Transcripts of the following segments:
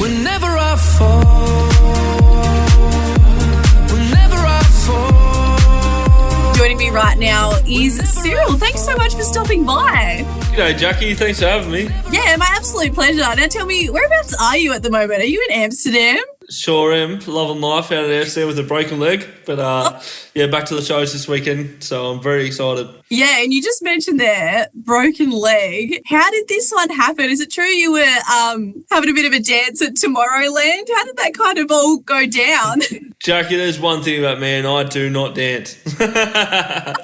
Whenever I fall, whenever I fall. Joining me right now is Cyril. Thanks so much for stopping by. G'day, Jackie. Thanks for having me. Yeah, my absolute pleasure. Now tell me, whereabouts are you at the moment? Are you in Amsterdam? Sure am. Loving life out at Amsterdam with a broken leg. But, yeah, back to the shows this weekend, so I'm very excited. Yeah, and you just mentioned there, broken leg. How did this one happen? Is it true you were having a bit of a dance at Tomorrowland? How did that kind of all go down? Jackie, there's one thing about me, and I do not dance. I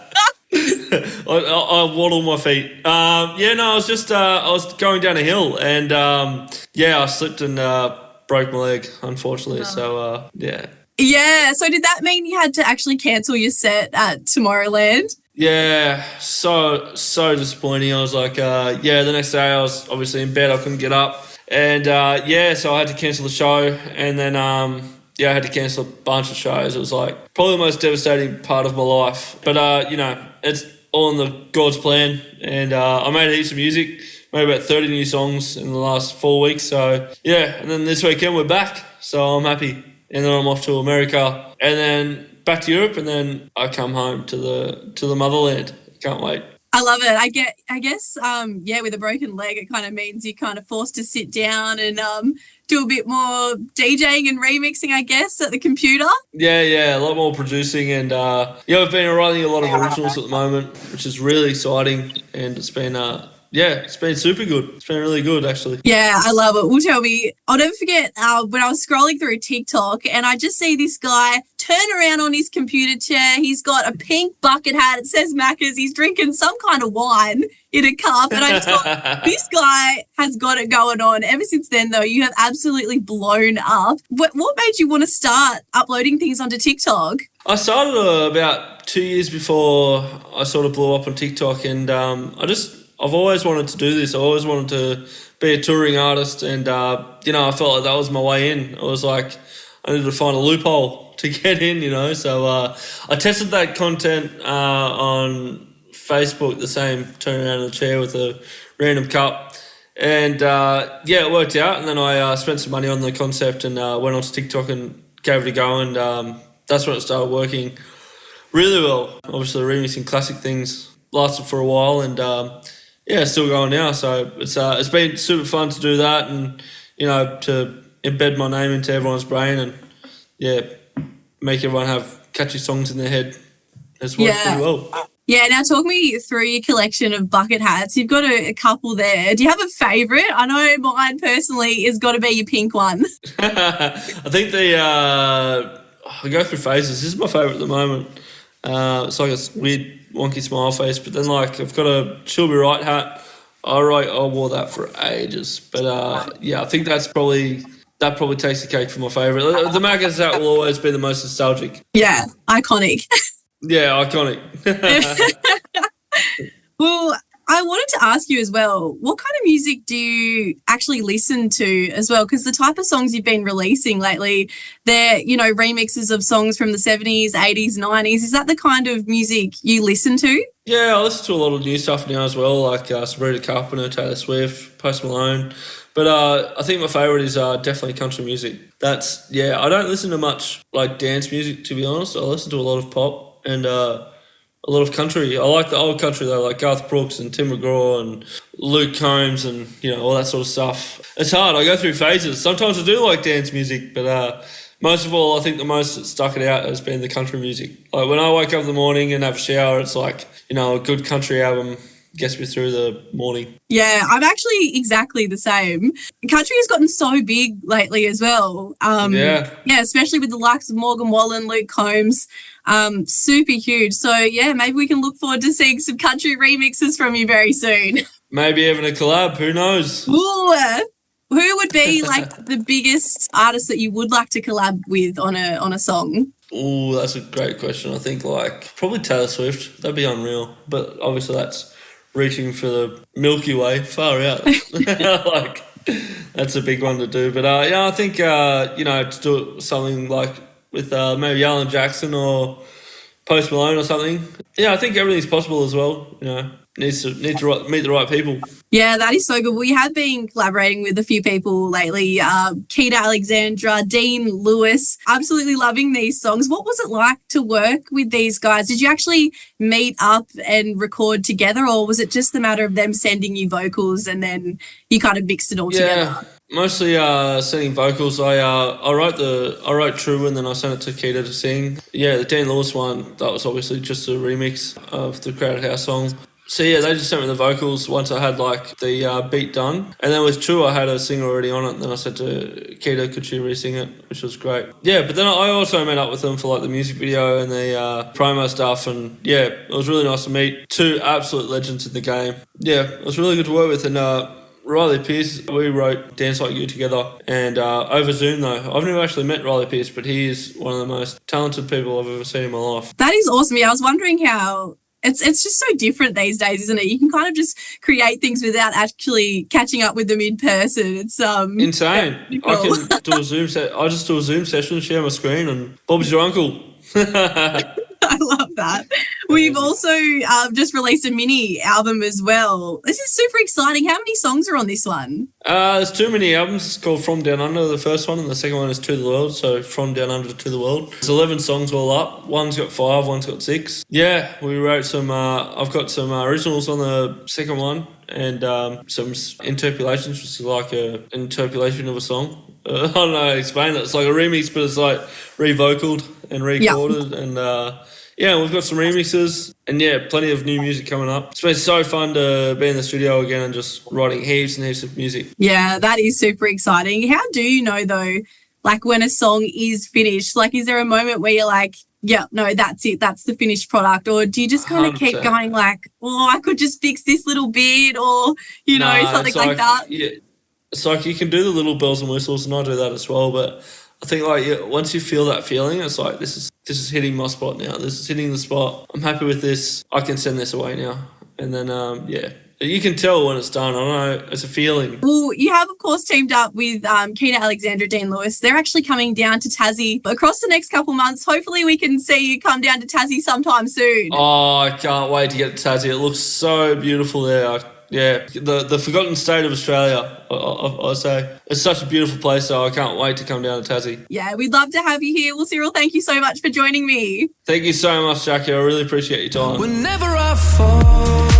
waddle my feet. I was just I was going down a hill and I slipped and broke my leg, unfortunately. So yeah. Yeah. So did that mean you had to actually cancel your set at Tomorrowland? Yeah, so disappointing. I was like, the next day I was obviously in bed. I couldn't get up, and so I had to cancel the show, and then I had to cancel a bunch of shows. It was like probably the most devastating part of my life. But it's all in the God's plan, and I made heaps of music. Made about 30 new songs in the last 4 weeks. So yeah, and then this weekend we're back. So I'm happy, and then I'm off to America, and then back to Europe, and then I come home to the motherland. Can't wait. I love it. I guess, with a broken leg, it kind of means you're kind of forced to sit down and do a bit more DJing and remixing, I guess, at the computer. Yeah, a lot more producing, and I've been writing a lot of originals at the moment, which is really exciting, and it's been it's been super good. It's been really good, actually. Yeah, I love it. Well, tell me, I'll never forget when I was scrolling through TikTok and I just see this guy turn around on his computer chair. He's got a pink bucket hat. It says Macca's. He's drinking some kind of wine in a cup. And I just thought, this guy has got it going on. Ever since then, though, you have absolutely blown up. What made you want to start uploading things onto TikTok? I started about 2 years before I sort of blew up on TikTok, and I've always wanted to do this. I always wanted to be a touring artist, and I felt like that was my way in. I was like, I needed to find a loophole to get in, So I tested that content on Facebook, the same turning around in the chair with a random cup, and it worked out. And then I spent some money on the concept and went onto TikTok and gave it a go, and that's when it started working really well. Obviously, remixing classic things lasted for a while, and it's still going now. So it's been super fun to do that, and to embed my name into everyone's brain, and make everyone have catchy songs in their head. It's worked pretty well. Yeah, now talk me through your collection of bucket hats. You've got a couple there. Do you have a favourite? I know mine personally has got to be your pink one. I think I go through phases. This is my favourite at the moment. It's like a weird wonky smile face, but then I've got a She'll Be Right hat. I wore that for ages, but I think that probably takes the cake for my favourite. The Macca's hat will always be the most nostalgic. Yeah, iconic. Yeah, iconic. Well, I wanted to ask you as well, what kind of music do you actually listen to as well? Because the type of songs you've been releasing lately, they're, remixes of songs from the 70s, 80s, 90s. Is that the kind of music you listen to? Yeah, I listen to a lot of new stuff now as well, like Sabrina Carpenter, Taylor Swift, Post Malone. But I think my favourite is definitely country music. I don't listen to much like dance music, to be honest. I listen to a lot of pop and a lot of country. I like the old country though, like Garth Brooks and Tim McGraw and Luke Combs and, all that sort of stuff. It's hard. I go through phases. Sometimes I do like dance music, but most of all, I think the most that stuck it out has been the country music. Like when I wake up in the morning and have a shower, it's like, a good country album gets me through the morning. Yeah, I'm actually exactly the same. Country has gotten so big lately as well. Yeah, especially with the likes of Morgan Wallen, Luke Combs. Super huge. So, maybe we can look forward to seeing some country remixes from you very soon. Maybe even a collab. Who knows? Ooh, who would be the biggest artist that you would like to collab with on a song? Oh, that's a great question. I think probably Taylor Swift. That'd be unreal. But obviously that's reaching for the Milky Way, far out. That's a big one to do. But I think to do something like with maybe Alan Jackson or Post Malone or something. Yeah, I think everything's possible as well. needs to meet the right people. Yeah, that is so good. We have been collaborating with a few people lately. Keita Alexandra, Dean Lewis. Absolutely loving these songs. What was it like to work with these guys? Did you actually meet up and record together, or was it just the matter of them sending you vocals and then you kind of mixed it all together? Mostly singing vocals. I wrote True and then I sent it to Keita to sing. Yeah, the Dan Lewis one, that was obviously just a remix of the Crowded House song. So yeah, they just sent me the vocals once I had like the beat done. And then with True, I had a singer already on it. And then I said to Keita, could she re-sing it, which was great. Yeah, but then I also met up with them for like the music video and the promo stuff. And yeah, it was really nice to meet two absolute legends in the game. Yeah, it was really good to work with. And Riley Pierce, we wrote Dance Like You together, and over Zoom though. I've never actually met Riley Pierce, but he is one of the most talented people I've ever seen in my life. That is awesome. Yeah, I was wondering how it's just so different these days, isn't it? You can kind of just create things without actually catching up with them in person. It's insane. Cool. I can do a Zoom I just do a Zoom session, share my screen, and Bob's your uncle. I love that. We've also just released a mini album as well. This is super exciting. How many songs are on this one? There's two mini albums. It's called From Down Under, the first one, and the second one is To the World, so From Down Under to the World. There's 11 songs all up. One's got 5, one's got 6. Yeah, we wrote some, I've got some originals on the second one and some interpolations, which is like an interpolation of a song. I don't know how to explain it. It's like a remix, but it's like re-vocaled and recorded. Yep. And yeah, we've got some remixes and yeah, plenty of new music coming up. It's been so fun to be in the studio again and just writing heaps and heaps of music. Yeah, that is super exciting. How do you know though, like when a song is finished? Like, is there a moment where you're like, yeah, no, that's it, that's the finished product? Or do you just kind of keep going like, oh, I could just fix this little bit or, you know, something like that? Yeah. It's like you can do the little bells and whistles, and I do that as well. But I think like once you feel that feeling, it's like this is hitting my spot now. This is hitting the spot. I'm happy with this. I can send this away now. And then yeah, you can tell when it's done. I don't know. It's a feeling. Well, you have of course teamed up with Keita Alexandra, Dean Lewis. They're actually coming down to Tassie across the next couple months. Hopefully, we can see you come down to Tassie sometime soon. Oh, I can't wait to get to Tassie. It looks so beautiful there. Yeah, the forgotten state of Australia, I say. It's such a beautiful place, so I can't wait to come down to Tassie. Yeah, we'd love to have you here. Well, Cyril, thank you so much for joining me. Thank you so much, Jackie. I really appreciate your time. Whenever I fall